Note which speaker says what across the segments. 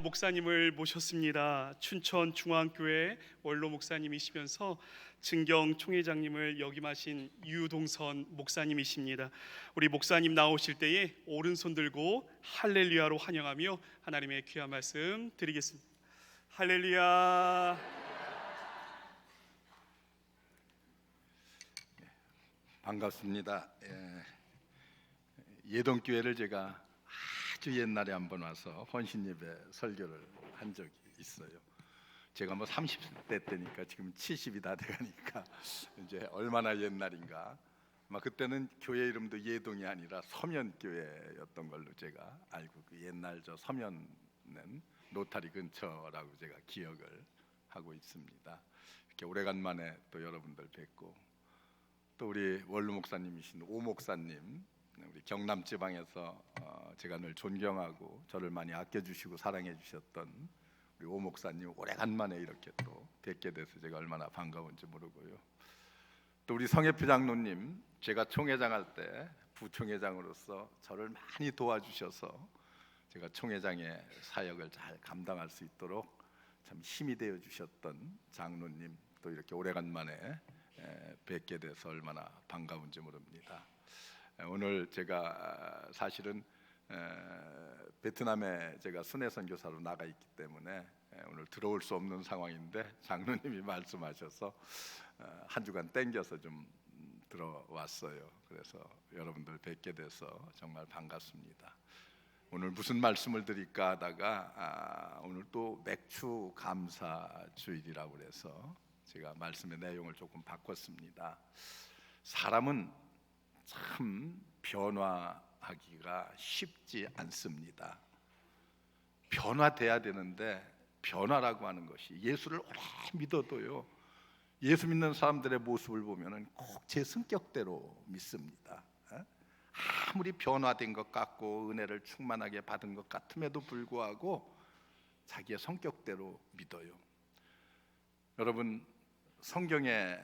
Speaker 1: 목사님을 모셨습니다. 춘천 중앙교회 원로 목사님이시면서 증경 총회장님을 역임하신 유동선 목사님이십니다. 우리 목사님 나오실 때에 오른손 들고 할렐루야로 환영하며 하나님의 귀한 말씀 드리겠습니다. 할렐루야.
Speaker 2: 반갑습니다. 예동교회를 제가 아주 옛날에 한번 와서 헌신예배 설교를 한 적이 있어요. 제가 뭐 30대 때니까 지금 70이 다 돼가니까 이제 얼마나 옛날인가. 아마 그때는 교회 이름도 예동이 아니라 서면교회였던 걸로 제가 알고, 그 옛날 저 서면은 노타리 근처라고 제가 기억을 하고 있습니다. 이렇게 오래간만에 또 여러분들 뵙고, 또 우리 원로 목사님이신 오 목사님, 우리 경남 지방에서 제가 늘 존경하고 저를 많이 아껴주시고 사랑해 주셨던 우리 오 목사님, 오래간만에 이렇게 또 뵙게 돼서 제가 얼마나 반가운지 모르고요. 또 우리 성혜표 장로님, 제가 총회장할 때 부총회장으로서 저를 많이 도와주셔서 제가 총회장의 사역을 잘 감당할 수 있도록 참 힘이 되어 주셨던 장로님, 또 이렇게 오래간만에 뵙게 돼서 얼마나 반가운지 모릅니다. 오늘 제가 사실은 베트남에 제가 순회 선교사로 나가 있기 때문에 오늘 들어올 수 없는 상황인데, 장로님이 말씀하셔서 한 주간 땡겨서 좀 들어왔어요. 그래서 여러분들 뵙게 돼서 정말 반갑습니다. 오늘 무슨 말씀을 드릴까 하다가 오늘 또 맥주 감사 주일이라고 그래서 제가 말씀의 내용을 조금 바꿨습니다. 사람은 참 변화하기가 쉽지 않습니다. 변화돼야 되는데, 변화라고 하는 것이, 예수를 오래 믿어도요, 예수 믿는 사람들의 모습을 보면은 꼭 제 성격대로 믿습니다. 아무리 변화된 것 같고 은혜를 충만하게 받은 것 같음에도 불구하고 자기의 성격대로 믿어요. 여러분, 성경에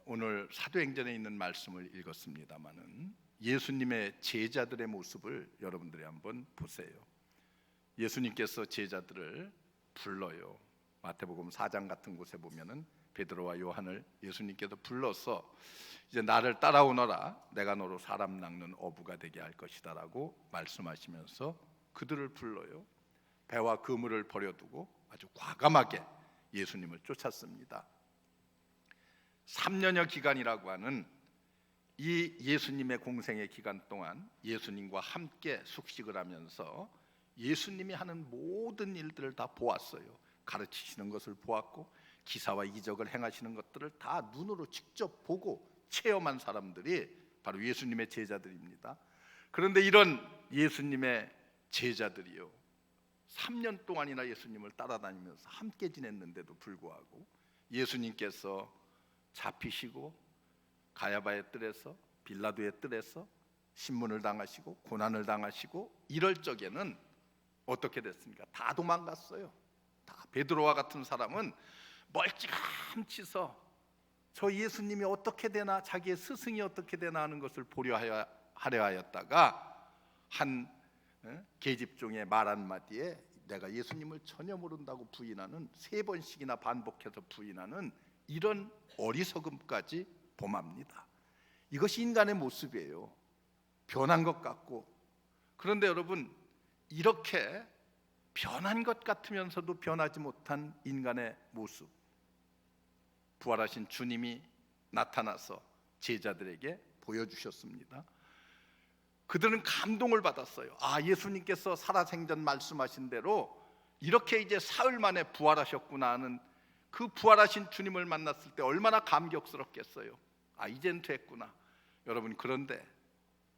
Speaker 2: 오늘 사도행전에 있는 말씀을 읽었습니다마는 예수님의 제자들의 모습을 여러분들이 한번 보세요. 예수님께서 제자들을 불러요. 마태복음 4장 같은 곳에 보면은 베드로와 요한을 예수님께서 불러서 이제 나를 따라오너라, 내가 너로 사람 낚는 어부가 되게 할 것이다 라고 말씀하시면서 그들을 불러요. 배와 그물을 버려두고 아주 과감하게 예수님을 쫓았습니다. 3년여 기간이라고 하는 이 예수님의 공생의 기간 동안 예수님과 함께 숙식을 하면서 예수님이 하는 모든 일들을 다 보았어요. 가르치시는 것을 보았고, 기사와 이적을 행하시는 것들을 다 눈으로 직접 보고 체험한 사람들이 바로 예수님의 제자들입니다. 그런데 이런 예수님의 제자들이요, 3년 동안이나 예수님을 따라다니면서 함께 지냈는데도 불구하고 예수님께서 잡히시고 가야바의 뜰에서, 빌라도의 뜰에서 신문을 당하시고 고난을 당하시고 이럴 적에는 어떻게 됐습니까? 다 도망갔어요. 다 베드로와 같은 사람은 멀찌감치서 저 예수님이 어떻게 되나, 자기의 스승이 어떻게 되나 하는 것을 보려 하려 하였다가 한 계집종의 말 한마디에 내가 예수님을 전혀 모른다고 부인하는, 3번씩이나 반복해서 부인하는 이런 어리석음까지 범합니다. 이것이 인간의 모습이에요. 변한 것 같고. 그런데 여러분, 이렇게 변한 것 같으면서도 변하지 못한 인간의 모습, 부활하신 주님이 나타나서 제자들에게 보여주셨습니다. 그들은 감동을 받았어요. 아, 예수님께서 살아생전 말씀하신 대로 이렇게 이제 사흘 만에 부활하셨구나 하는, 그 부활하신 주님을 만났을 때 얼마나 감격스럽겠어요. 아, 이젠 됐구나. 여러분, 그런데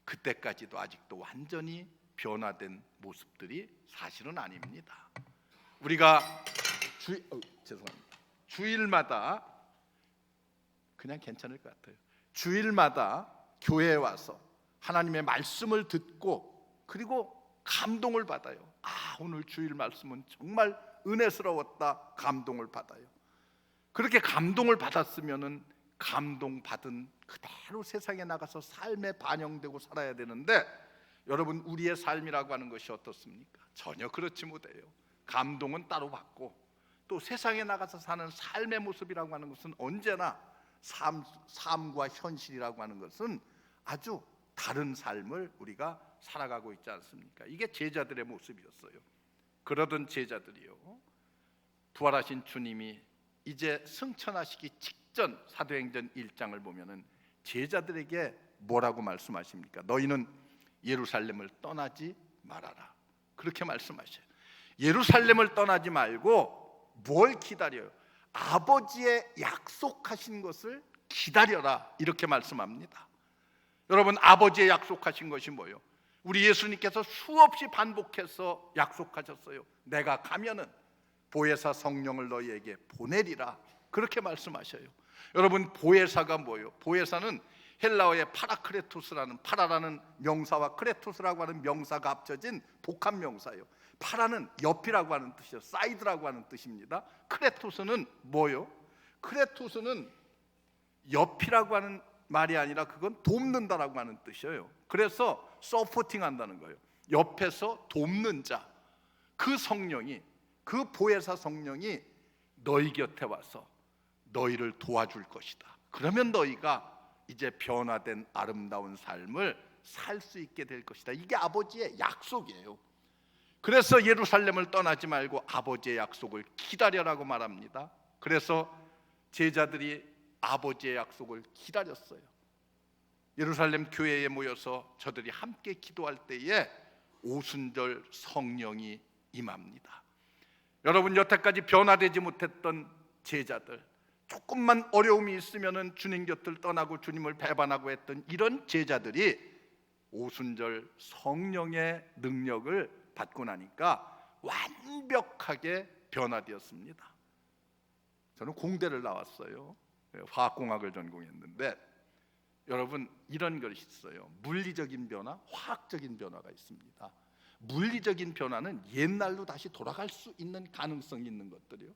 Speaker 2: 그때까지도 아직도 완전히 변화된 모습들이 사실은 아닙니다. 우리가 주일마다, 그냥 괜찮을 것 같아요, 주일마다 교회에 와서 하나님의 말씀을 듣고 그리고 감동을 받아요. 아, 오늘 주일 말씀은 정말 은혜스러웠다, 감동을 받아요. 그렇게 감동을 받았으면은 감동받은 그대로 세상에 나가서 삶에 반영되고 살아야 되는데, 여러분, 우리의 삶이라고 하는 것이 어떻습니까? 전혀 그렇지 못해요. 감동은 따로 받고, 또 세상에 나가서 사는 삶의 모습이라고 하는 것은 언제나 삶과 현실이라고 하는 것은 아주 다른 삶을 우리가 살아가고 있지 않습니까? 이게 제자들의 모습이었어요. 그러던 제자들이요, 부활하신 주님이 이제 승천하시기 직전 사도행전 1장을 보면은 제자들에게 뭐라고 말씀하십니까? 너희는 예루살렘을 떠나지 말아라, 그렇게 말씀하셔요. 예루살렘을 떠나지 말고 뭘 기다려요? 아버지의 약속하신 것을 기다려라, 이렇게 말씀합니다. 여러분, 아버지의 약속하신 것이 뭐예요? 우리 예수님께서 수없이 반복해서 약속하셨어요. 내가 가면은 보혜사 성령을 너희에게 보내리라, 그렇게 말씀하셔요. 여러분, 보혜사가 뭐예요? 보혜사는 헬라어의 파라크레토스라는, 파라라는 명사와 크레토스라고 하는 명사가 합쳐진 복합 명사예요. 파라는 옆이라고 하는 뜻이에요. 사이드라고 하는 뜻입니다. 크레토스는 뭐예요? 크레토스는 옆이라고 하는 말이 아니라 그건 돕는다라고 하는 뜻이에요. 그래서 서포팅 한다는 거예요. 옆에서 돕는 자, 그 성령이, 그 보혜사 성령이 너희 곁에 와서 너희를 도와줄 것이다. 그러면 너희가 이제 변화된 아름다운 삶을 살 수 있게 될 것이다. 이게 아버지의 약속이에요. 그래서 예루살렘을 떠나지 말고 아버지의 약속을 기다려라고 말합니다. 그래서 제자들이 아버지의 약속을 기다렸어요. 예루살렘 교회에 모여서 저들이 함께 기도할 때에 오순절 성령이 임합니다. 여러분, 여태까지 변화되지 못했던 제자들, 조금만 어려움이 있으면은 주님 곁을 떠나고 주님을 배반하고 했던 이런 제자들이 오순절 성령의 능력을 받고 나니까 완벽하게 변화되었습니다. 저는 공대를 나왔어요. 화학공학을 전공했는데, 여러분, 이런 것이 있어요. 물리적인 변화, 화학적인 변화가 있습니다. 물리적인 변화는 옛날로 다시 돌아갈 수 있는 가능성이 있는 것들이요.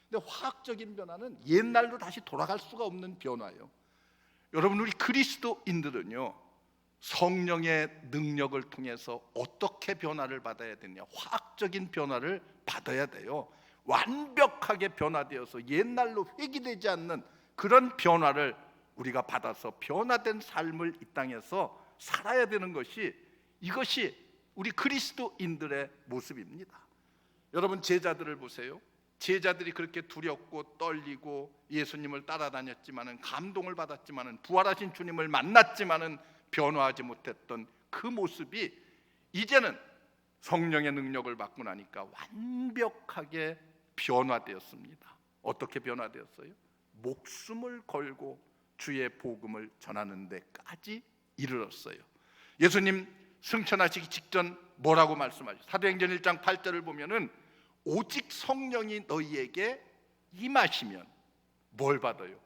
Speaker 2: 근데 화학적인 변화는 옛날로 다시 돌아갈 수가 없는 변화예요. 여러분, 우리 그리스도인들은요, 성령의 능력을 통해서 어떻게 변화를 받아야 되냐? 화학적인 변화를 받아야 돼요. 완벽하게 변화되어서 옛날로 회귀되지 않는 그런 변화를 우리가 받아서 변화된 삶을 이 땅에서 살아야 되는 것이, 이것이 우리 그리스도인들의 모습입니다. 여러분, 제자들을 보세요. 제자들이 그렇게 두렵고 떨리고 예수님을 따라다녔지만은, 감동을 받았지만은, 부활하신 주님을 만났지만은 변화하지 못했던 그 모습이 이제는 성령의 능력을 받고 나니까 완벽하게 변화되었습니다. 어떻게 변화되었어요? 목숨을 걸고 주의 복음을 전하는 데까지 이르렀어요. 예수님 승천하시기 직전 뭐라고 말씀하셨어요? 사도행전 1장 8절을 보면은 오직 성령이 너희에게 임하시면 뭘 받아요?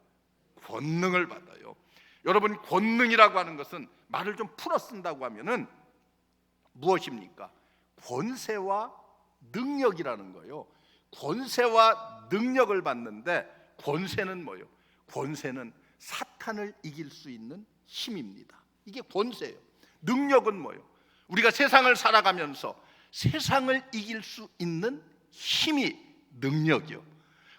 Speaker 2: 권능을 받아요. 여러분, 권능이라고 하는 것은 말을 좀 풀어 쓴다고 하면은 무엇입니까? 권세와 능력이라는 거예요. 권세와 능력을 받는데, 권세는 뭐예요? 권세는 사탄을 이길 수 있는 힘입니다. 이게 권세예요. 능력은 뭐예요? 우리가 세상을 살아가면서 세상을 이길 수 있는 힘이 능력이요.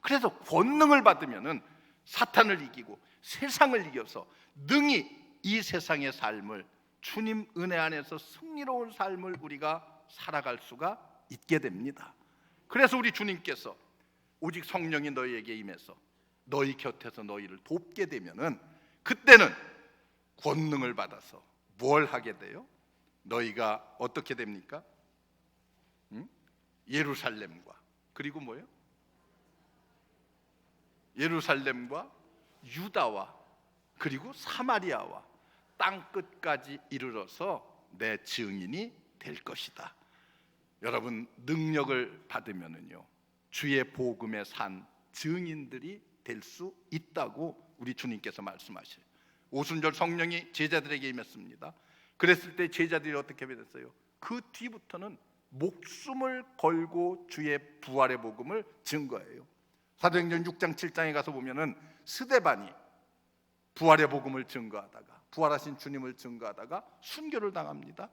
Speaker 2: 그래서 권능을 받으면은 사탄을 이기고 세상을 이겨서 능히 이 세상의 삶을, 주님 은혜 안에서 승리로운 삶을 우리가 살아갈 수가 있게 됩니다. 그래서 우리 주님께서 오직 성령이 너희에게 임해서 너희 곁에서 너희를 돕게 되면은, 그때는 권능을 받아서 뭘 하게 돼요? 너희가 어떻게 됩니까? 예루살렘과, 그리고 뭐예요? 예루살렘과 유다와 그리고 사마리아와 땅 끝까지 이르러서 내 증인이 될 것이다. 여러분, 능력을 받으면은요, 주의 복음에 산 증인들이 될 수 있다고 우리 주님께서 말씀하셔요. 오순절 성령이 제자들에게 임했습니다. 그랬을 때 제자들이 어떻게 됐어요? 그 뒤부터는 목숨을 걸고 주의 부활의 복음을 증거해요. 사도행전 6장 7장에 가서 보면은 스데반이 부활의 복음을 증거하다가, 부활하신 주님을 증거하다가 순교를 당합니다.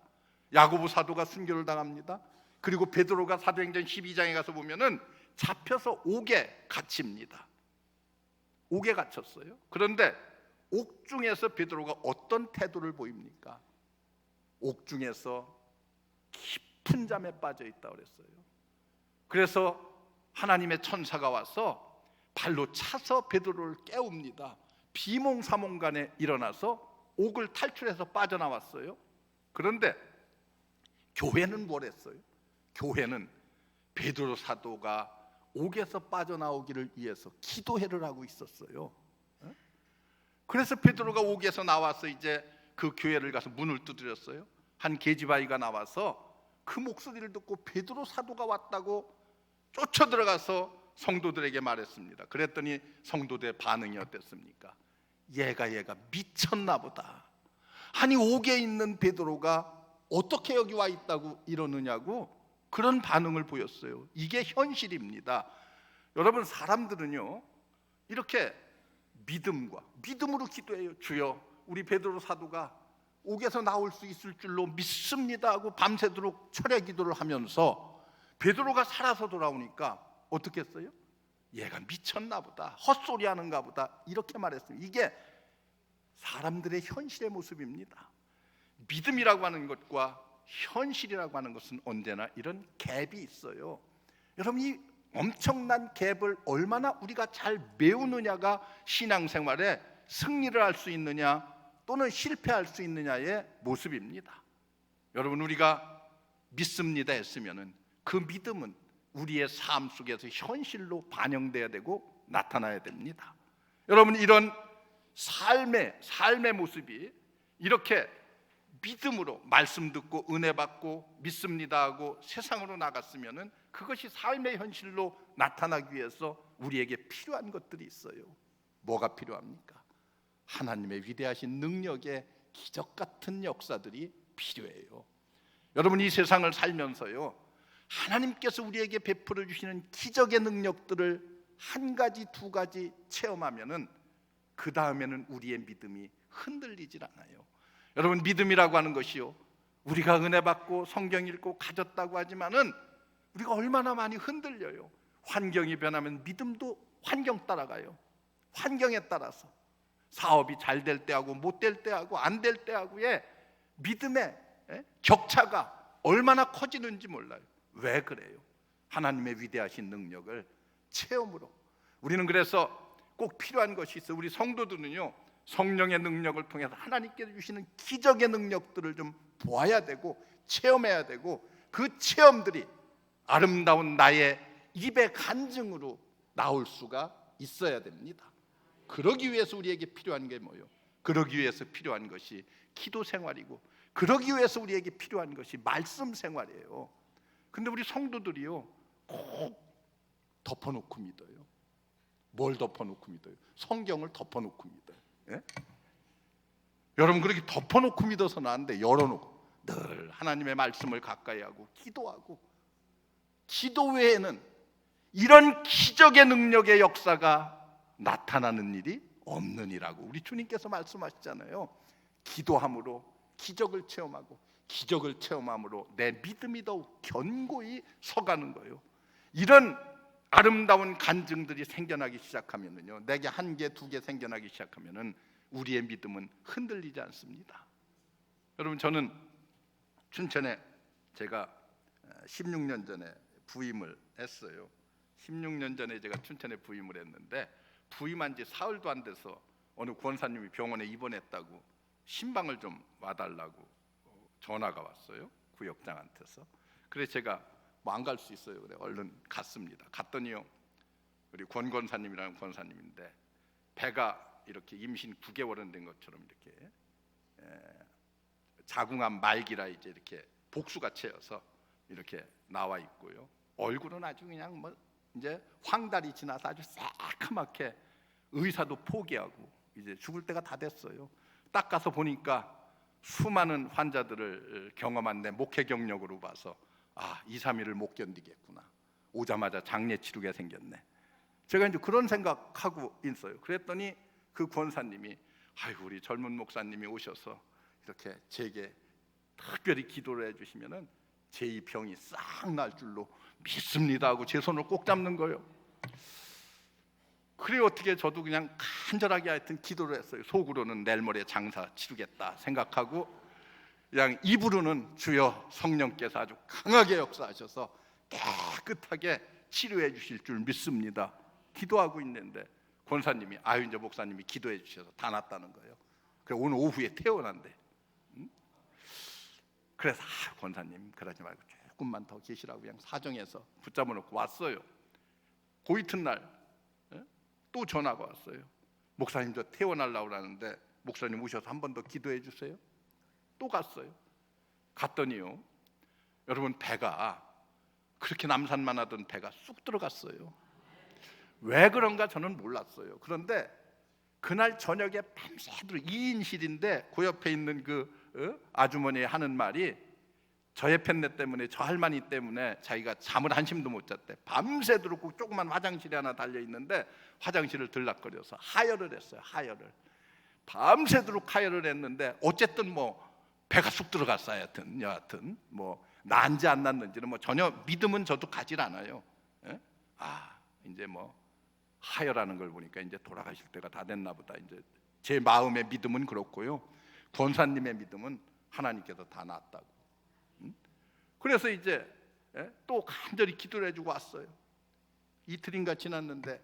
Speaker 2: 야고보 사도가 순교를 당합니다. 그리고 베드로가 사도행전 12장에 가서 보면은 잡혀서 옥에 갇힙니다. 옥에 갇혔어요. 그런데 옥중에서 베드로가 어떤 태도를 보입니까? 옥중에서 깊은 잠에 빠져 있다 그랬어요. 그래서 하나님의 천사가 와서 발로 차서 베드로를 깨웁니다. 비몽사몽간에 일어나서 옥을 탈출해서 빠져나왔어요. 그런데 교회는 뭘 했어요? 교회는 베드로 사도가 옥에서 빠져나오기를 위해서 기도회를 하고 있었어요. 그래서 베드로가 옥에서 나와서 이제 그 교회를 가서 문을 두드렸어요. 한 계집아이가 나와서 그 목소리를 듣고 베드로 사도가 왔다고 쫓아 들어가서 성도들에게 말했습니다. 그랬더니 성도들의 반응이 어땠습니까? 얘가 미쳤나 보다. 아니 옥에 있는 베드로가 어떻게 여기 와 있다고 이러느냐고 그런 반응을 보였어요. 이게 현실입니다. 여러분, 사람들은요 이렇게 믿음으로 기도해요. 주여, 우리 베드로 사도가 옥에서 나올 수 있을 줄로 믿습니다 하고 밤새도록 철야 기도를 하면서 베드로가 살아서 돌아오니까 어떻게 했어요? 얘가 미쳤나 보다, 헛소리 하는가 보다, 이렇게 말했습니다. 이게 사람들의 현실의 모습입니다. 믿음이라고 하는 것과 현실이라고 하는 것은 언제나 이런 갭이 있어요. 여러분, 이 엄청난 갭을 얼마나 우리가 잘 메우느냐가 신앙생활에 승리를 할 수 있느냐 또는 실패할 수 있느냐의 모습입니다. 여러분, 우리가 믿습니다 했으면은 그 믿음은 우리의 삶 속에서 현실로 반영돼야 되고 나타나야 됩니다. 여러분, 이런 삶의 모습이 이렇게 믿음으로 말씀 듣고 은혜 받고 믿습니다 하고 세상으로 나갔으면은 그것이 삶의 현실로 나타나기 위해서 우리에게 필요한 것들이 있어요. 뭐가 필요합니까? 하나님의 위대하신 능력의 기적 같은 역사들이 필요해요. 여러분, 이 세상을 살면서요 하나님께서 우리에게 베풀어 주시는 기적의 능력들을 한 가지 두 가지 체험하면은 그 다음에는 우리의 믿음이 흔들리질 않아요. 여러분, 믿음이라고 하는 것이요 우리가 은혜 받고 성경 읽고 가졌다고 하지만은 우리가 얼마나 많이 흔들려요. 환경이 변하면 믿음도 환경 따라가요. 환경에 따라서 사업이 잘 될 때하고 못 될 때하고 안 될 때하고의 믿음의 격차가 얼마나 커지는지 몰라요. 왜 그래요? 하나님의 위대하신 능력을 체험으로. 우리는 그래서 꼭 필요한 것이 있어요. 우리 성도들은요 성령의 능력을 통해서 하나님께서 주시는 기적의 능력들을 좀 보아야 되고 체험해야 되고 그 체험들이 아름다운 나의 입의 간증으로 나올 수가 있어야 됩니다. 그러기 위해서 우리에게 필요한 게 뭐예요? 그러기 위해서 필요한 것이 기도 생활이고 그러기 위해서 우리에게 필요한 것이 말씀 생활이에요. 근데 우리 성도들이요 꼭 덮어놓고 믿어요. 뭘 덮어놓고 믿어요? 성경을 덮어놓고 믿어요. 예? 여러분, 그렇게 덮어놓고 믿어서는 안 돼. 열어놓고 늘 하나님의 말씀을 가까이 하고 기도하고, 기도 외에는 이런 기적의 능력의 역사가 나타나는 일이 없느니라고 우리 주님께서 말씀하시잖아요. 기도함으로 기적을 체험하고 기적을 체험함으로 내 믿음이 더욱 견고히 서가는 거예요. 이런 아름다운 간증들이 생겨나기 시작하면은요, 내게 한 개, 두 개 생겨나기 시작하면은 우리의 믿음은 흔들리지 않습니다. 여러분, 저는 춘천에 제가 16년 전에 부임을 했어요. 16년 전에 제가 춘천에 부임을 했는데 부임한 지 사흘도 안 돼서 어느 권사님이 병원에 입원했다고 신방을 좀 와달라고 전화가 왔어요. 구역장한테서. 그래서 제가 뭐 안 갈 수 있어요. 그래 얼른 갔습니다. 갔더니요, 우리 권 권사님이라는 권사님인데 배가 이렇게 임신 9개월은 된 것처럼 이렇게 자궁암 말기라 이제 이렇게 복수가 채여서 이렇게 나와 있고요. 얼굴은 아주 그냥 뭐 이제 황달이 지나서 아주 새카맣게 의사도 포기하고 이제 죽을 때가 다 됐어요. 딱 가서 보니까 수많은 환자들을 경험한 내 목회 경력으로 봐서 2, 3일을 못 견디겠구나. 오자마자 장례 치르게 생겼네. 제가 이제 그런 생각하고 있어요. 그랬더니 그 권사님이 아이고, 우리 젊은 목사님이 오셔서 이렇게 제게 특별히 기도를 해주시면은 제2 병이 싹 날 줄로 믿습니다 하고 제 손을 꼭 잡는 거예요. 그래 어떻게 저도 그냥 간절하게 하여튼 기도를 했어요. 속으로는 내일 모레 장사 치르겠다 생각하고, 그냥 입으로는 주여 성령께서 아주 강하게 역사하셔서 깨끗하게 치료해 주실 줄 믿습니다 기도하고 있는데, 권사님이 이제 목사님이 기도해 주셔서 다 낫다는 거예요. 그래 오늘 오후에 퇴원한대. 그래서 권사님 그러지 말고 조금만 더 계시라고 그냥 사정해서 붙잡아 놓고 왔어요. 그 이튿날 또 전화가 왔어요. 목사님 저 퇴원하려고 하는데 목사님 오셔서 한 번 더 기도해 주세요. 또 갔어요. 갔더니요, 여러분 배가 그렇게 남산만 하던 배가 쑥 들어갔어요. 왜 그런가 저는 몰랐어요. 그런데 그날 저녁에 밤새도록 2인실인데 그 옆에 있는 그 아주머니 하는 말이, 저의 팬네 때문에, 저 할머니 때문에 자기가 잠을 한숨도 못 잤대. 밤새도록 그 조그만 화장실에 하나 달려 있는데 화장실을 들락거려서 하혈을 했어요. 하혈을 밤새도록 하혈을 했는데 어쨌든 뭐 배가 쑥 들어갔어요. 여하튼 뭐 난지 안 났는지는 뭐 전혀 믿음은 저도 가질 않아요. 예? 이제 뭐 하혈하는 걸 보니까 이제 돌아가실 때가 다 됐나 보다. 이제 제 마음의 믿음은 그렇고요, 권사님의 믿음은 하나님께서 다 놨다고. 그래서 이제 또 간절히 기도를 해주고 왔어요. 이틀인가 지났는데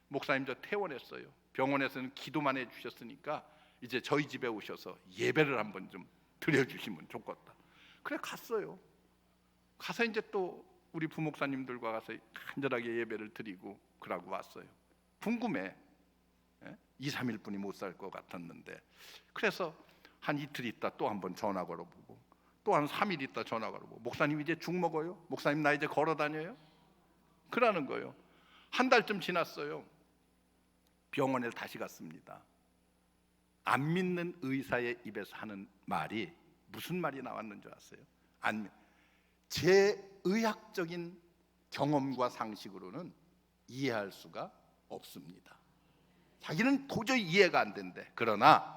Speaker 2: 목사님 저 퇴원했어요. 병원에서는 기도만 해주셨으니까 이제 저희 집에 오셔서 예배를 한번 좀 드려주시면 좋겠다. 그래 갔어요. 가서 이제 또 우리 부목사님들과 가서 간절하게 예배를 드리고 그러고 왔어요. 궁금해. 2, 3일 뿐이 못 살 것 같았는데, 그래서 한 이틀 있다 또 한번 전화 걸어보고, 또 한 3일 있다 전화 걸어보고, 목사님 이제 죽 먹어요? 목사님 나 이제 걸어 다녀요? 그러는 거예요. 한 달쯤 지났어요. 병원에 다시 갔습니다. 안 믿는 의사의 입에서 하는 말이 무슨 말이 나왔는 줄 아세요? 제 의학적인 경험과 상식으로는 이해할 수가 없습니다. 자기는 도저히 이해가 안 된대. 그러나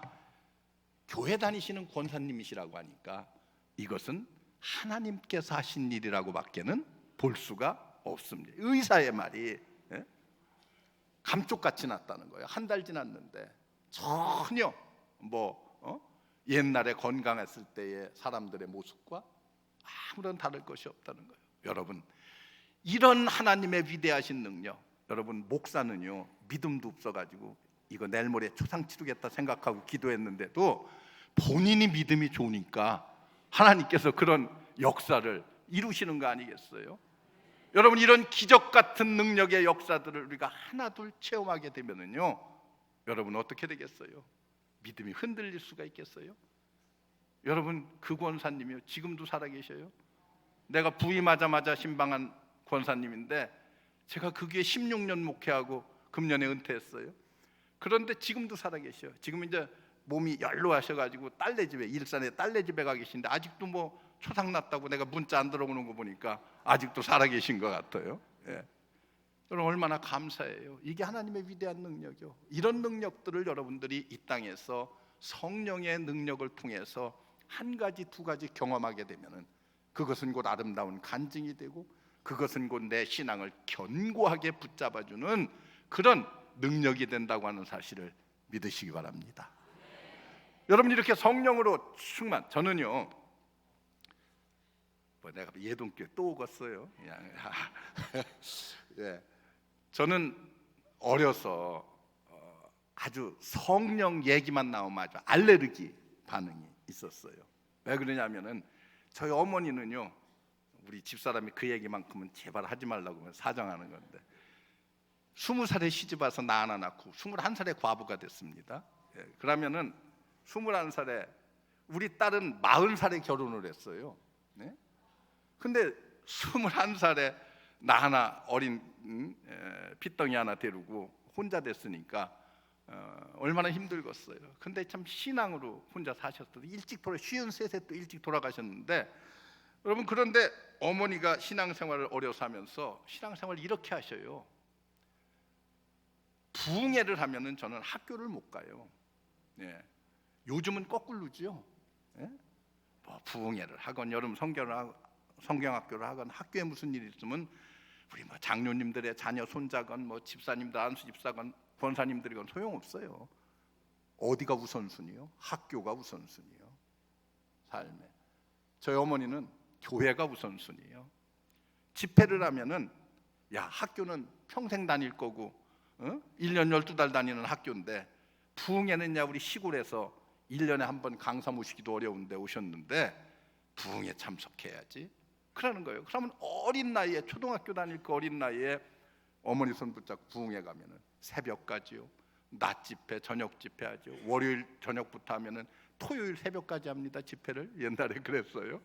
Speaker 2: 교회 다니시는 권사님이시라고 하니까 이것은 하나님께서 하신 일이라고 밖에는 볼 수가 없습니다. 의사의 말이 감쪽같이 났다는 거예요. 한 달 지났는데 전혀 옛날에 건강했을 때의 사람들의 모습과 아무런 다를 것이 없다는 거예요. 여러분, 이런 하나님의 위대하신 능력, 여러분 목사는요 믿음도 없어가지고 이거 내일 모레 초상 치르겠다 생각하고 기도했는데도 본인이 믿음이 좋으니까 하나님께서 그런 역사를 이루시는 거 아니겠어요? 여러분, 이런 기적 같은 능력의 역사들을 우리가 하나둘 체험하게 되면은요, 여러분 어떻게 되겠어요? 믿음이 흔들릴 수가 있겠어요? 여러분, 그 권사님이요 지금도 살아계셔요. 내가 부임하자마자 신방한 권사님인데 제가 그 교회 16년 목회하고 금년에 은퇴했어요. 그런데 지금도 살아계셔요. 지금 이제 몸이 연로하셔가지고 딸네 집에, 일산에 딸네 집에 가 계신데 아직도 뭐 초상 났다고 내가 문자 안 들어오는 거 보니까 아직도 살아계신 것 같아요. 여러분 얼마나 감사해요. 이게 하나님의 위대한 능력이요. 이런 능력들을 여러분들이 이 땅에서 성령의 능력을 통해서 한 가지 두 가지 경험하게 되면은 그것은 곧 아름다운 간증이 되고, 그것은 곧 내 신앙을 견고하게 붙잡아주는 그런 능력이 된다고 하는 사실을 믿으시기 바랍니다. 여러분, 이렇게 성령으로 충만, 저는요 내가 예동교회 또 오겠어요. 저는 어려서 아주 성령 얘기만 나오면 아주 알레르기 반응이 있었어요. 왜 그러냐면은 저희 어머니는요, 우리 집사람이 그 얘기만큼은 제발 하지 말라고 사정하는 건데, 20살에 시집 와서 나 하나 낳고 21살에 과부가 됐습니다. 그러면은 21살에 우리 딸은 40살에 결혼을 했어요. 근데 21살에 나 하나 어린 핏덩이 하나 데리고 혼자 됐으니까 얼마나 힘들겠어요. 근데 참 신앙으로 혼자 사셨어요. 일찍 53세 또 일찍 돌아가셨는데, 여러분 그런데 어머니가 신앙생활을 어려서 하면서 신앙생활을 이렇게 하셔요. 부흥회를 하면은 저는 학교를 못 가요. 요즘은 거꾸로죠. 뭐 부흥회를 하건 여름 성결을 성경학교를 하건 학교에 무슨 일이 있으면 우리 뭐 장로님들의 자녀 손자건 뭐 집사님들 안수 집사건 권사님들이건 소용없어요. 어디가 우선순위요? 학교가 우선순위요. 삶에. 저희 어머니는 교회가 우선순위요. 집회를 하면은 야, 학교는 평생 다닐 거고 1년 12달 다니는 학교인데 부흥회는야 우리 시골에서 1년에 한 번 강사 모시기도 어려운데 오셨는데 부흥회 참석해야지 그러는 거예요. 그러면 어린 나이에 초등학교 다닐 거 어린 나이에 어머니 손 붙잡고 부흥회 가면은 새벽까지요. 낮 집회, 저녁 집회 하죠. 월요일 저녁부터 하면은 토요일 새벽까지 합니다. 집회를 옛날에 그랬어요.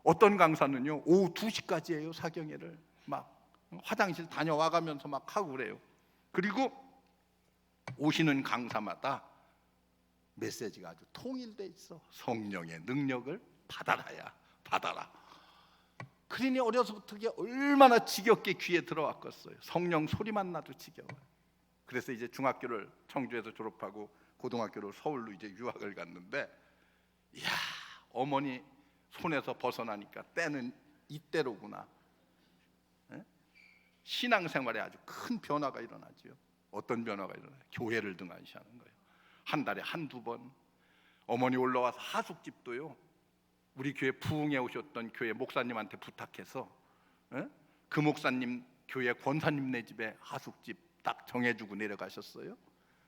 Speaker 2: 어떤 강사는요 오후 2시까지 해요. 사경회를 막 화장실 다녀와 가면서 막 하고 그래요. 그리고 오시는 강사마다 메시지가 아주 통일돼 있어. 성령의 능력을 받아라. 그러니 어려서부터 그게 얼마나 지겹게 귀에 들어왔겠어요. 성령 소리만 나도 지겨워요. 그래서 이제 중학교를 청주에서 졸업하고 고등학교를 서울로 이제 유학을 갔는데, 이야, 어머니 손에서 벗어나니까 때는 이때로구나. 신앙생활에 아주 큰 변화가 일어나죠. 어떤 변화가 일어나요? 교회를 등한시하는 거예요. 한 달에 한두 번 어머니 올라와서 하숙집도요, 우리 교회 부흥에 오셨던 교회 목사님한테 부탁해서 그 목사님 교회 권사님네 집에 하숙집 딱 정해주고 내려가셨어요.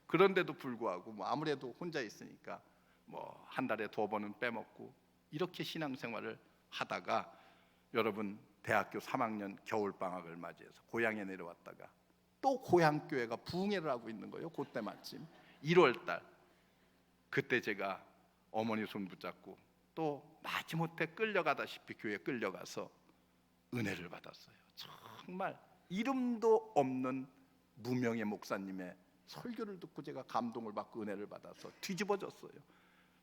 Speaker 2: 그런데도 불구하고 뭐 아무래도 혼자 있으니까 뭐 한 달에 2번은 빼먹고 이렇게 신앙생활을 하다가, 여러분 대학교 3학년 겨울방학을 맞이해서 고향에 내려왔다가 또 고향교회가 부흥회를 하고 있는 거예요. 그때 마침 1월달. 그때 제가 어머니 손 붙잡고 또 마지못해 끌려가다시피 교회에 끌려가서 은혜를 받았어요. 정말 이름도 없는 무명의 목사님의 설교를 듣고 제가 감동을 받고 은혜를 받아서 뒤집어졌어요.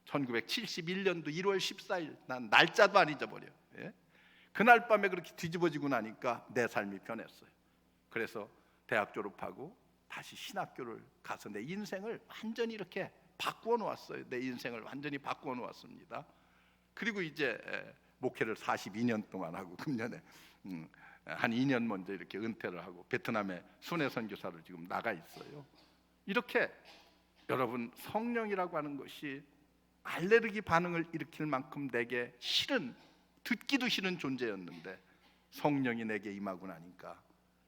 Speaker 2: 1971년도 1월 14일, 난 날짜도 안 잊어버려. 그날 밤에 그렇게 뒤집어지고 나니까 내 삶이 변했어요. 그래서 대학 졸업하고 다시 신학교를 가서 내 인생을 완전히 이렇게 바꾸어 놓았어요. 내 인생을 완전히 바꾸어 놓았습니다. 그리고 이제 목회를 42년 동안 하고 금년에 한 2년 먼저 이렇게 은퇴를 하고 베트남에 순회 선교사로 지금 나가 있어요. 이렇게 여러분, 성령이라고 하는 것이 알레르기 반응을 일으킬 만큼 내게 싫은, 듣기도 싫은 존재였는데 성령이 내게 임하고 나니까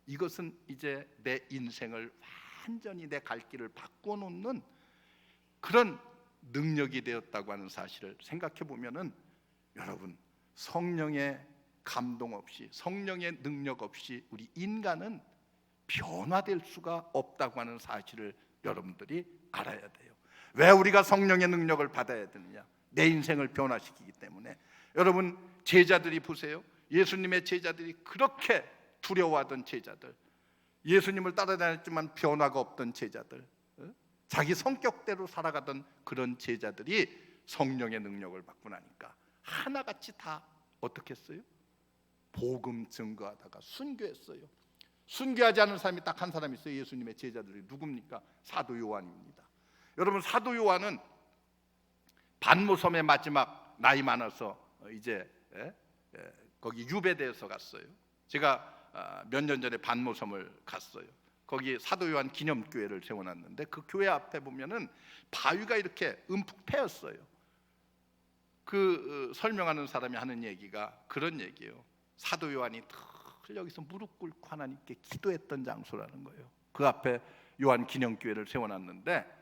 Speaker 2: 이것은 이제 내 인생을 완전히 내 갈 길을 바꿔 놓는 그런 능력이 되었다고 하는 사실을 생각해 보면은, 여러분, 성령의 감동 없이, 성령의 능력 없이 우리 인간은 변화될 수가 없다고 하는 사실을 여러분들이 알아야 돼요. 왜 우리가 성령의 능력을 받아야 되느냐? 내 인생을 변화시키기 때문에. 여러분, 제자들이 보세요. 예수님의 제자들이 그렇게 두려워하던 제자들, 예수님을 따라다녔지만 변화가 없던 제자들, 자기 성격대로 살아가던 그런 제자들이 성령의 능력을 받고 나니까 하나같이 다 어떻게 했어요? 복음 증거하다가 순교했어요. 순교하지 않은 사람이 딱 한 사람 있어요. 예수님의 제자들이 누굽니까? 사도 요한입니다. 여러분, 사도 요한은 반모섬의 마지막 나이 많아서 이제 거기 유배대에서 갔어요. 제가 몇 년 전에 반모섬을 갔어요. 거기 사도 요한 기념교회를 세워놨는데 그 교회 앞에 보면은 바위가 이렇게 움푹 패였어요. 그 설명하는 사람이 하는 얘기가 그런 얘기예요. 사도 요한이 늘 여기서 무릎 꿇고 하나님께 기도했던 장소라는 거예요. 그 앞에 요한 기념교회를 세워놨는데,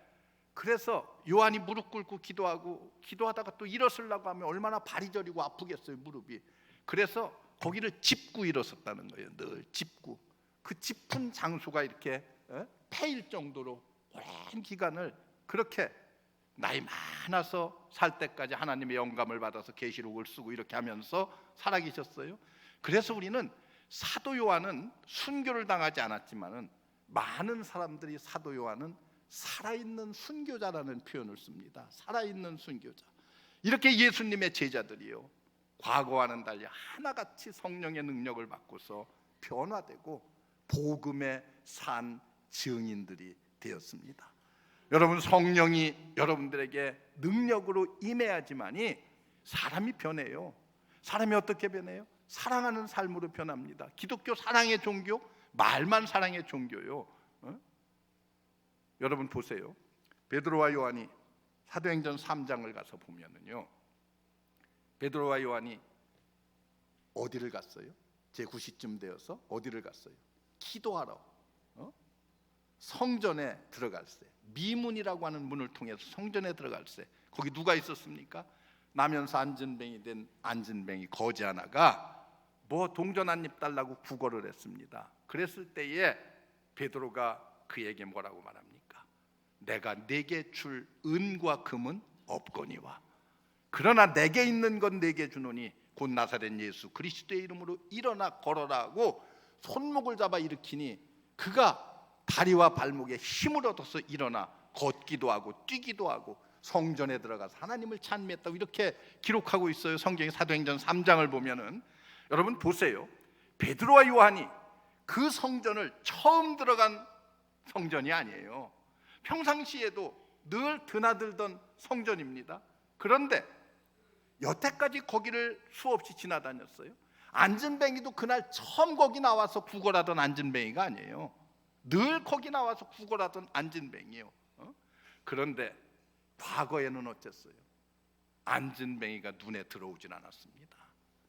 Speaker 2: 그래서 요한이 무릎 꿇고 기도하다가 또 일어서려고 하면 얼마나 발이 저리고 아프겠어요, 무릎이. 그래서 거기를 짚고 일어섰다는 거예요. 늘 짚고. 그 짚은 장소가 이렇게 패일 정도로 오랜 기간을 그렇게 나이 많아서 살 때까지 하나님의 영감을 받아서 계시록을 쓰고 이렇게 하면서 살아계셨어요. 그래서 우리는 사도 요한은 순교를 당하지 않았지만은 많은 사람들이 사도 요한은 살아있는 순교자라는 표현을 씁니다. 살아있는 순교자. 이렇게 예수님의 제자들이요, 과거와는 달리 하나같이 성령의 능력을 받고서 변화되고 복음의 산 증인들이 되었습니다. 여러분, 성령이 여러분들에게 능력으로 임해야지만이 사람이 변해요. 사람이 어떻게 변해요? 사랑하는 삶으로 변합니다. 기독교 사랑의 종교, 말만 사랑의 종교요. 여러분 보세요. 베드로와 요한이 사도행전 3장을 가서 보면은요, 베드로와 요한이 어디를 갔어요? 제9시쯤 되어서 어디를 갔어요? 기도하러 성전에 들어갈 때, 미문이라고 하는 문을 통해서 성전에 들어갈 때 거기 누가 있었습니까? 나면서 안진뱅이 된 안진뱅이 거지 하나가 뭐 동전 한 입 달라고 구걸을 했습니다. 그랬을 때에 베드로가 그에게 뭐라고 말합니까? 내가 네게 줄 은과 금은 없거니와 그러나 내게 있는 건 네게 주노니 곧 나사렛 예수 그리스도의 이름으로 일어나 걸어라 하고 손목을 잡아 일으키니 그가 다리와 발목에 힘을 얻어서 일어나 걷기도 하고 뛰기도 하고 성전에 들어가서 하나님을 찬미했다고 이렇게 기록하고 있어요. 성경의 사도행전 3장을 보면은. 여러분 보세요. 베드로와 요한이 그 성전을 처음 들어간 성전이 아니에요. 평상시에도 늘 드나들던 성전입니다. 그런데 여태까지 거기를 수없이 지나다녔어요. 안진뱅이도 그날 처음 거기 나와서 구걸하던 안진뱅이가 아니에요. 늘 거기 나와서 구걸하던 안진뱅이에요. 그런데 과거에는 어땠어요? 안진뱅이가 눈에 들어오진 않았습니다.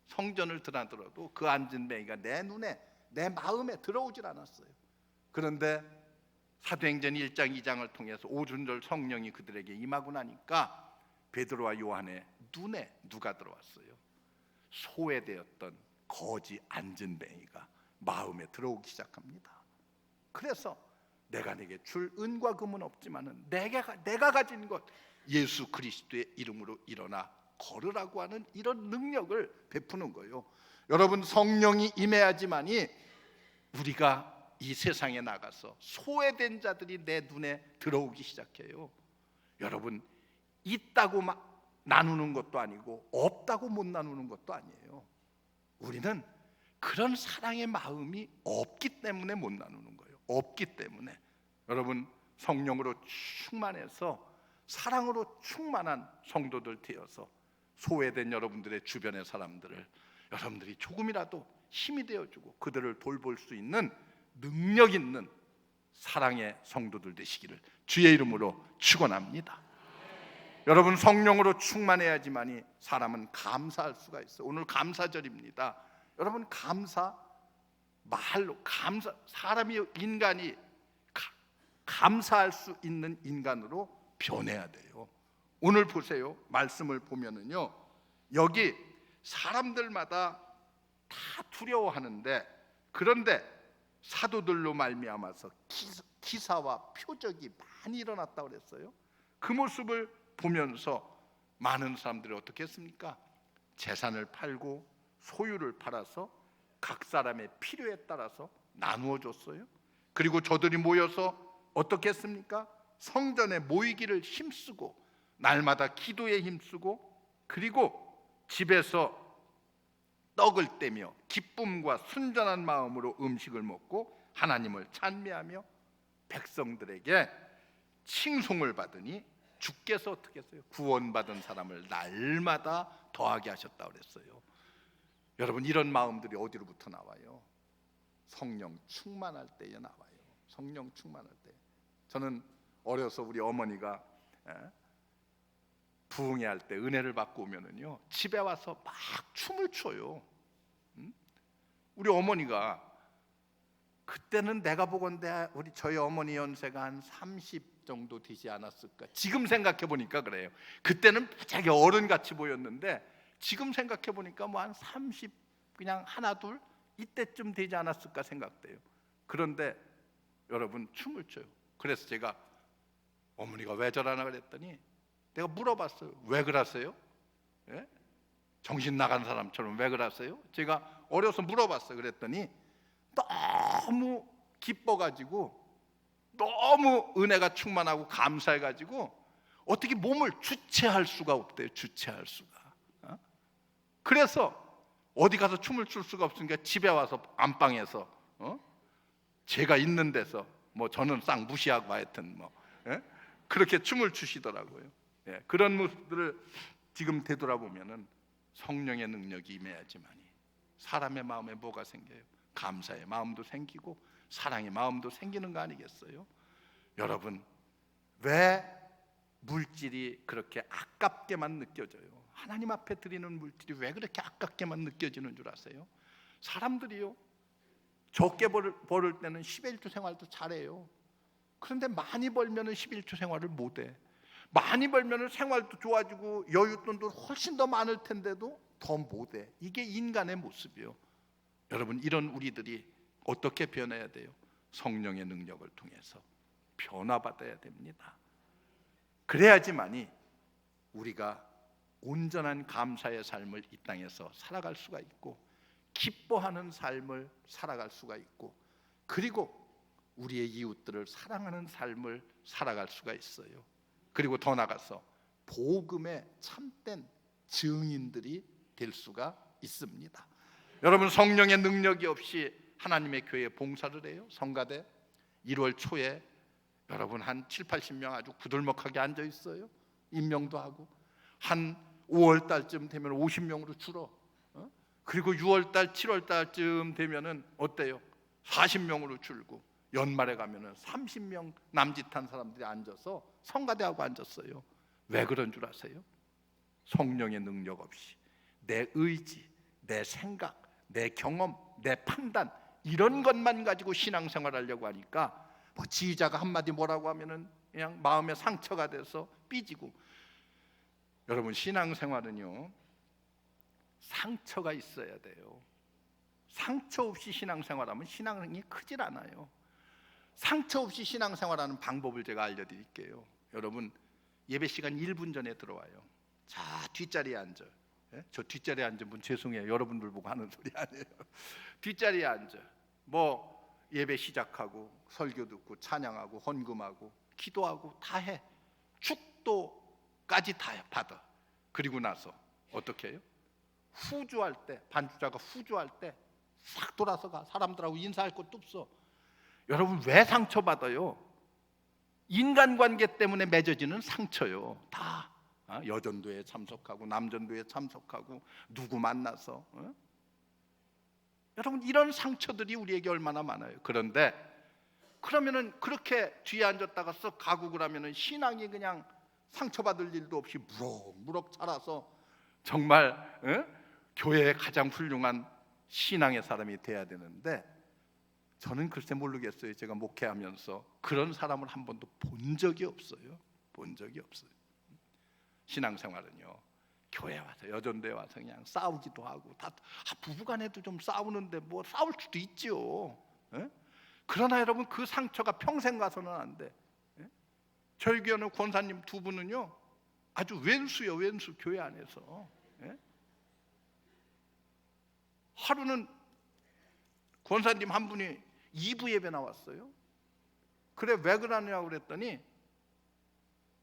Speaker 2: 성전을 드나들어도 그 안진뱅이가 내 눈에, 내 마음에 들어오질 않았어요. 그런데 사도행전 1장 2장을 통해서 오순절 성령이 그들에게 임하고 나니까 베드로와 요한의 눈에 누가 들어왔어요? 소외되었던 거지 안진뱅이가 마음에 들어오기 시작합니다. 그래서 내가 네게 줄 은과 금은 없지만은 내가 가진 것 예수 그리스도의 이름으로 일어나 걸으라고 하는 이런 능력을 베푸는 거예요. 여러분 성령이 임해야지만이 우리가 이 세상에 나가서 소외된 자들이 내 눈에 들어오기 시작해요. 여러분 있다고 막 나누는 것도 아니고 없다고 못 나누는 것도 아니에요. 우리는 그런 사랑의 마음이 없기 때문에 못 나누는 거예요. 없기 때문에. 여러분 성령으로 충만해서 사랑으로 충만한 성도들 되어서 소외된 여러분들의 주변의 사람들을 여러분들이 조금이라도 힘이 되어주고 그들을 돌볼 수 있는 능력 있는 사랑의 성도들 되시기를 주의 이름으로 축원합니다. 여러분 성령으로 충만해야지만이 사람은 감사할 수가 있어요. 오늘 감사절입니다. 여러분 감사 말로 감사 사람이 인간이 감사할 수 있는 인간으로 변해야 돼요. 오늘 보세요. 말씀을 보면은요. 여기 사람들마다 다 두려워하는데 그런데 사도들로 말미암아서 기사와 표적이 많이 일어났다고 그랬어요. 그 모습을 보면서 많은 사람들이 어떻게 했습니까? 재산을 팔고 소유를 팔아서 각 사람의 필요에 따라서 나누어 줬어요. 그리고 저들이 모여서 어떻게 했습니까? 성전에 모이기를 힘쓰고 날마다 기도에 힘쓰고 그리고 집에서 떡을 떼며 기쁨과 순전한 마음으로 음식을 먹고 하나님을 찬미하며 백성들에게 칭송을 받으니 주께서 어떻게 했어요? 구원받은 사람을 날마다 더하게 하셨다고 그랬어요. 여러분 이런 마음들이 어디로부터 나와요? 성령 충만할 때에 나와요. 성령 충만할 때. 저는 어려서 우리 어머니가 부흥회 할 때 은혜를 받고 오면은요 집에 와서 막 춤을 춰요. 우리 어머니가 그때는 내가 보건대 저희 어머니 연세가 한 30 정도 되지 않았을까. 지금 생각해 보니까 그래요. 그때는 되게 어른같이 보였는데 지금 생각해 보니까 뭐 한 30 그냥 하나 둘 이때쯤 되지 않았을까 생각돼요. 그런데 여러분 춤을 춰요. 그래서 제가 어머니가 왜 저러나 그랬더니 내가 물어봤어요. 왜 그러세요? 예? 정신 나간 사람처럼 왜 그러세요? 제가 어려서 물어봤어요. 그랬더니 너무 기뻐가지고 너무 은혜가 충만하고 감사해가지고 어떻게 몸을 주체할 수가 없대요. 주체할 수가. 그래서 어디 가서 춤을 출 수가 없으니까 집에 와서 안방에서 제가 있는 데서 뭐 저는 싹 무시하고 하여튼 뭐 그렇게 춤을 추시더라고요. 그런 모습들을 지금 되돌아보면은 성령의 능력이 임해야지만이 사람의 마음에 뭐가 생겨요? 감사의 마음도 생기고 사랑의 마음도 생기는 거 아니겠어요? 여러분, 왜 물질이 그렇게 아깝게만 느껴져요? 하나님 앞에 드리는 물질이 왜 그렇게 아깝게만 느껴지는 줄 아세요? 사람들이요, 적게 벌을 때는 11조 생활도 잘해요. 그런데 많이 벌면은 11조 생활을 못해. 많이 벌면은 생활도 좋아지고 여윳돈도 훨씬 더 많을 텐데도 더 못해. 이게 인간의 모습이요. 여러분, 이런 우리들이 어떻게 변해야 돼요? 성령의 능력을 통해서 변화받아야 됩니다. 그래야지만이 우리가 온전한 감사의 삶을 이 땅에서 살아갈 수가 있고, 기뻐하는 삶을 살아갈 수가 있고, 그리고 우리의 이웃들을 사랑하는 삶을 살아갈 수가 있어요. 그리고 더 나아가서 복음의 참된 증인들이 될 수가 있습니다. 여러분, 성령의 능력이 없이 하나님의 교회에 봉사를 해요. 성가대 1월 초에 여러분 한 7, 80명 아주 구들먹하게 앉아 있어요. 임명도 하고 한 5월 달쯤 되면 50명으로 줄어. 그리고 6월 달, 7월 달쯤 되면은 어때요? 40명으로 줄고, 연말에 가면은 30명 남짓한 사람들이 앉아서 성가대하고 앉았어요. 왜 그런 줄 아세요? 성령의 능력 없이 내 의지, 내 생각, 내 경험, 내 판단, 이런 것만 가지고 신앙생활하려고 하니까 뭐 지휘자가 한마디 뭐라고 하면은 그냥 마음에 상처가 돼서 삐지고. 여러분, 신앙생활은요, 상처가 있어야 돼요. 상처 없이 신앙생활하면 신앙이 크질 않아요. 상처 없이 신앙생활하는 방법을 제가 알려드릴게요. 여러분, 예배 시간 1분 전에 들어와요. 자, 뒷자리에 앉아. 저 뒷자리에 앉은 분 죄송해요. 여러분들 보고 하는 소리 아니에요. 뒷자리에 앉아. 뭐 예배 시작하고 설교 듣고 찬양하고 헌금하고 기도하고 다 해. 축도까지 다 받아. 그리고 나서 어떻게 해요? 후주할 때, 반주자가 후주할 때 싹 돌아서 가. 사람들하고 인사할 것도 없어. 여러분, 왜 상처받아요? 인간관계 때문에 맺어지는 상처요. 다 여전도에 참석하고 남전도에 참석하고 누구 만나서 여러분, 이런 상처들이 우리에게 얼마나 많아요. 그런데 그러면은 그렇게 뒤에 앉았다가 쓱 가고 그러면은 신앙이 그냥 상처받을 일도 없이 무럭무럭 자라서 정말 교회의 가장 훌륭한 신앙의 사람이 돼야 되는데, 저는 글쎄 모르겠어요. 제가 목회하면서 그런 사람을 한 번도 본 적이 없어요. 본 적이 없어요. 신앙생활은요, 교회 와서 여전도에 와서 그냥 싸우기도 하고 다 부부간에도 좀 싸우는데 뭐 싸울 수도 있죠. 그러나 여러분, 그 상처가 평생 가서는 안 돼. 저희 교회는 권사님 두 분은요 아주 왼수요, 왼수. 교회 안에서 하루는 권사님 한 분이 2부 예배 나왔어요. 그래, 왜 그러냐고 그랬더니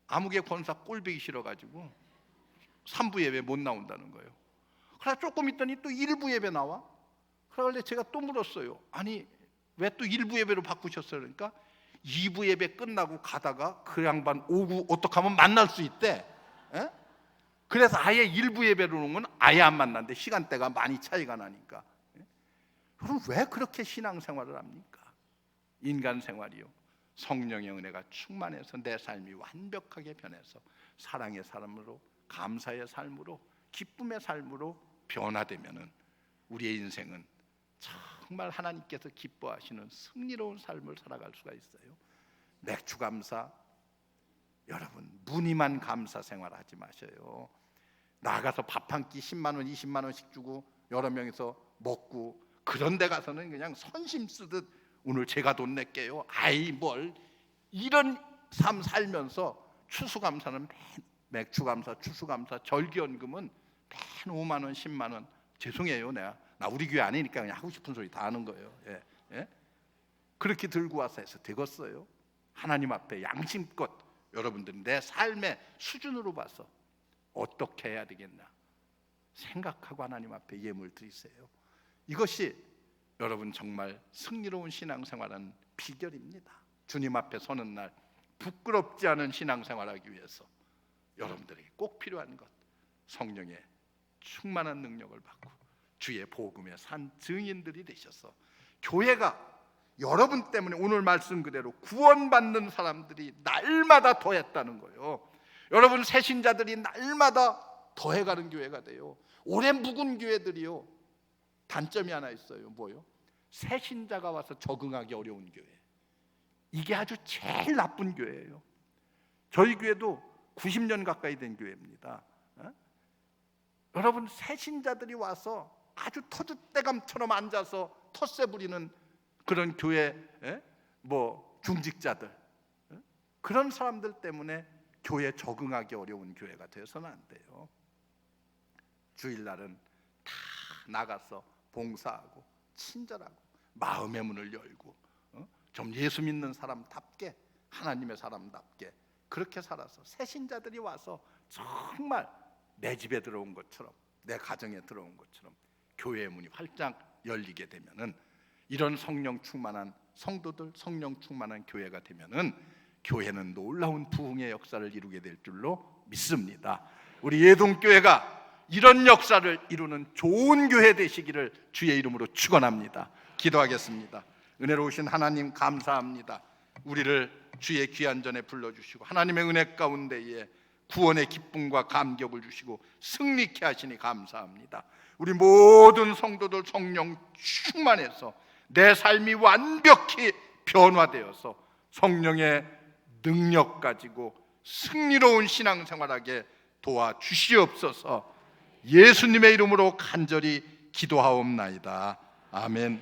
Speaker 2: 아무개 권사 꼴보기 싫어가지고 3부 예배 못 나온다는 거예요. 그래 조금 있더니 또 1부 예배 나와. 그래서 제가 또 물었어요. 아니, 왜 또 1부 예배로 바꾸셨어요? 그러니까 2부 예배 끝나고 가다가 그 양반 오후 어떻게 하면 만날 수 있대. 그래서 아예 1부 예배로 오면 아예 안 만난대. 시간대가 많이 차이가 나니까. 그럼 왜 그렇게 신앙생활을 합니까? 인간 생활이요, 성령의 은혜가 충만해서 내 삶이 완벽하게 변해서 사랑의 삶으로, 감사의 삶으로, 기쁨의 삶으로 변화되면은 우리의 인생은 정말 하나님께서 기뻐하시는 승리로운 삶을 살아갈 수가 있어요. 맥주 감사, 여러분 무늬만 감사 생활하지 마셔요. 나가서 밥 한 끼 10만 원, 20만 원씩 주고 여러 명이서 먹고, 그런 데 가서는 그냥 선심 쓰듯 오늘 제가 돈 낼게요. 아이 뭘, 이런 삶 살면서 추수감사는 맥주감사, 추수감사, 절기연금은 맨 5만 원, 10만 원. 죄송해요, 나 우리 교회 아니니까 그냥 하고 싶은 소리 다 하는 거예요. 그렇게 들고 와서 해서 되겠어요? 하나님 앞에 양심껏 여러분들은 내 삶의 수준으로 봐서 어떻게 해야 되겠나 생각하고 하나님 앞에 예물 드리세요. 이것이 여러분 정말 승리로운 신앙생활하는 비결입니다. 주님 앞에 서는 날 부끄럽지 않은 신앙생활하기 위해서 여러분들에게 꼭 필요한 것, 성령의 충만한 능력을 받고 주의 복음의 산 증인들이 되셔서 교회가 여러분 때문에 오늘 말씀 그대로 구원받는 사람들이 날마다 더했다는 거예요. 여러분 새신자들이 날마다 더해가는 교회가 돼요. 오래 묵은 교회들이요, 단점이 하나 있어요. 뭐요? 새신자가 와서 적응하기 어려운 교회. 이게 아주 제일 나쁜 교회예요. 저희 교회도 90년 가까이 된 교회입니다. 여러분 새신자들이 와서 아주 터줏대감처럼 앉아서 텃세 부리는 그런 교회, 중직자들, 그런 사람들 때문에 교회에 적응하기 어려운 교회가 되어서는 안 돼요. 주일날은 다 나가서 봉사하고 친절하고 마음의 문을 열고 좀 예수 믿는 사람답게, 하나님의 사람답게 그렇게 살아서 새신자들이 와서 정말 내 집에 들어온 것처럼, 내 가정에 들어온 것처럼 교회의 문이 활짝 열리게 되면은, 이런 성령 충만한 성도들, 성령 충만한 교회가 되면은 교회는 놀라운 부흥의 역사를 이루게 될 줄로 믿습니다. 우리 예동교회가 이런 역사를 이루는 좋은 교회 되시기를 주의 이름으로 축원합니다. 기도하겠습니다. 은혜로우신 하나님 감사합니다. 우리를 주의 귀한 전에 불러주시고 하나님의 은혜 가운데에 구원의 기쁨과 감격을 주시고 승리케 하시니 감사합니다. 우리 모든 성도들 성령 충만해서 내 삶이 완벽히 변화되어서 성령의 능력 가지고 승리로운 신앙생활하게 도와주시옵소서. 예수님의 이름으로 간절히 기도하옵나이다. 아멘.